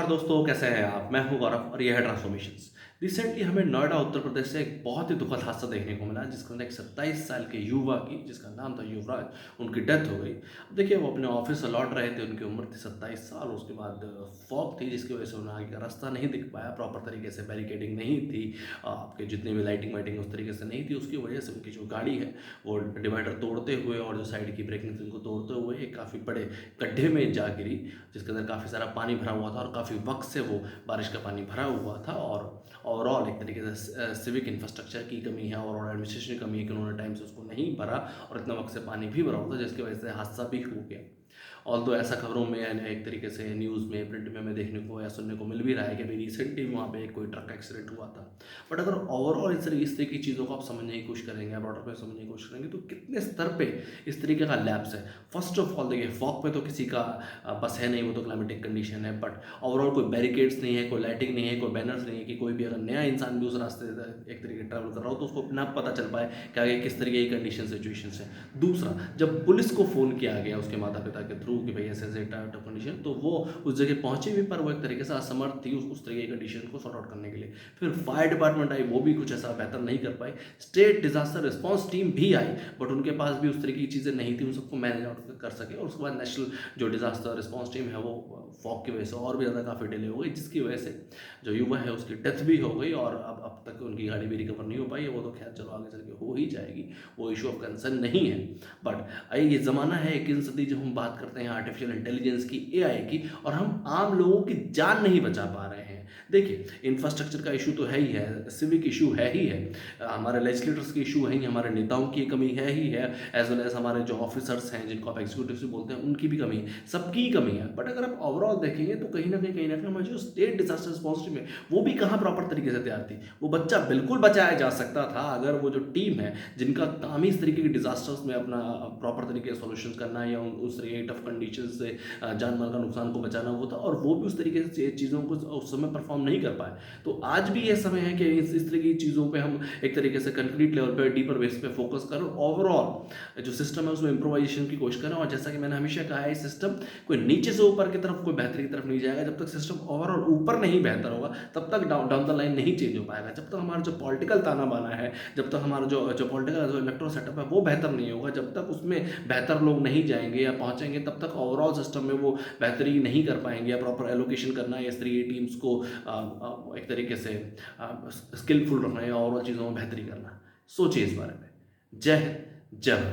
नमस्कार दोस्तों, कैसे हैं आप? मैं हूं गौरव और यह है ट्रांसफॉर्मेशंस। रिसेंटली हमें नोएडा उत्तर प्रदेश से एक बहुत ही दुखद हादसा देखने को मिला जिसके अंदर एक 27 साल के युवा की, जिसका नाम था युवराज, उनकी डेथ हो गई। अब देखिए, वो अपने ऑफिस से लौट रहे थे, उनकी उम्र थी 27 साल। उसके बाद फॉग थी जिसकी वजह से उन्हें आगे का रास्ता नहीं दिख पाया, प्रॉपर तरीके से बैरिकेडिंग नहीं थी, आपके जितनी भी लाइटिंग वाइटिंग उस तरीके से नहीं थी। उसकी वजह से उनकी जो गाड़ी है वो डिवाइडर तोड़ते हुए और जो साइड की ब्रेकिंग थी उनको तोड़ते हुए एक काफ़ी बड़े गड्ढे में जा गिरी, जिसके अंदर काफ़ी सारा पानी भरा हुआ था और काफ़ी वक्त से वो बारिश का पानी भरा हुआ था। और ओवरऑल एक तरीके से सिविक इंफ्रास्ट्रक्चर की कमी है और एडमिनिस्ट्रेशन की कमी है कि उन्होंने टाइम से उसको नहीं भरा और इतना वक्त से पानी भी भरा हुआ था, जिसकी वजह से हादसा भी हो गया। ऑल्दो ऐसा खबरों में एक तरीके से न्यूज़ में, प्रिंट में हमें देखने को या सुनने को मिल भी रहा है कि अभी रिसेंटली वहाँ पे कोई ट्रक एक्सीडेंट हुआ था। बट अगर ओवरऑल इस तरह की चीज़ों को आप समझने की कोशिश करेंगे, आप ऑर्डर पे समझने की कोशिश करेंगे, तो कितने स्तर पे इस तरीके का लैप्स है। फर्स्ट ऑफ ऑल देखिए, फॉग पे तो किसी का बस है नहीं, वो तो क्लाइमेटिक कंडीशन है। बट ओवरऑल कोई बैरिकेड्स नहीं है, कोई लाइटिंग नहीं है, कोई बैनर्स नहीं है कि कोई भी अगर नया इंसान भी उस रास्ते से एक तरीके ट्रैवल कर रहा हो तो उसको ना पता चल पाए कि आगे किस तरीके की कंडीशन सिचुएशन है। दूसरा, जब पुलिस को फ़ोन किया गया उसके माता पिता के थ्रू कि भाई ऐसे ऐसे टाइप ऑफ कंडीशन, तो वो उस जगह पहुंची भी, पर वो एक तरीके से असमर्थ थी उस तरीके की कंडीशन को सॉर्ट आउट करने के लिए। फिर फायर डिपार्टमेंट आई, वो भी कुछ ऐसा बेहतर नहीं कर पाई। स्टेट डिजास्टर रिस्पॉन्स टीम भी आई, बट उनके पास भी उस तरीके की चीज़ें नहीं थी, उन सबको मैनेज आउट कर सके। और उसके बाद नेशनल जो डिजास्टर रिस्पॉन्स टीम है वो फॉग की वजह से और भी ज़्यादा काफ़ी डिले हो गई, जिसकी वजह से जो युवा है उसकी डेथ भी हो गई और अब तक उनकी गाड़ी भी रिकवर नहीं हो पाई है। वो तो खैर चलो आगे चल के हो ही जाएगी, वो इशू ऑफ कंसर्न नहीं है। बट ये ज़माना है 21वीं सदी, जब हम बात करते हैं आर्टिफिशियल इंटेलिजेंस की, एआई की, और हम आम लोगों की जान नहीं बचा पा रहे हैं। देखिए, इंफ्रास्ट्रक्चर का इशू तो है ही है, सिविक इशू है ही है, हमारे लेजिस्लेटर्स की इशू है ही, हमारे नेताओं की कमी है ही है, एज वेल एज हमारे जो ऑफिसर्स हैं जिनको आप एग्जीक्यूटिव्स भी बोलते हैं उनकी भी कमी है, सबकी कमी है। बट अगर आप ओवरऑल देखेंगे तो कहीं ना कहीं हमारी जो स्टेट डिजास्टर रिस्पॉन्स टीम है वो भी कहाँ प्रॉपर तरीके से तैयार थी। वो बच्चा बिल्कुल बचाया जा सकता था अगर वो जो टीम है जिनका काम ही इस तरीके के डिजास्टर्स में अपना प्रॉपर तरीके से सॉल्यूशन करना या उस तरीके की टफ कंडीशन से जान माल का नुकसान को बचाना होता, और वो भी उस तरीके से चीज़ों को उस समय परफॉर्म नहीं कर पाए। तो आज भी ये समय है कि इस तरह की चीज़ों पे हम एक तरीके से कंक्रीट लेवल पे, डीपर बेस पे फोकस करें, ओवरऑल जो सिस्टम है उसमें इंप्रोवाइजेशन की कोशिश करें। और जैसा कि मैंने हमेशा कहा है, सिस्टम कोई नीचे से ऊपर की तरफ, कोई बेहतरी की तरफ नहीं जाएगा। जब तक सिस्टम ओवरऑल ऊपर नहीं बेहतर होगा तब तक डाउन द लाइन नहीं चेंज हो पाएगा। जब तक हमारा जो पॉलिटिकल ताना बाना है, जब तक हमारा जो पॉलिटिकल जो इलेक्ट्रोल सेटअप है वो बेहतर नहीं होगा, जब तक उसमें बेहतर लोग नहीं जाएंगे या पहुंचेंगे, तब तक ओवरऑल सिस्टम में वो बेहतरी नहीं कर पाएंगे या प्रॉपर एलोकेशन करना या इस तरह की टीम्स को एक तरीके से स्किलफुल रखना या ओवरऑल चीज़ों में बेहतरी करना। सोचिए इस बारे में। जय हिंद, जय भारत।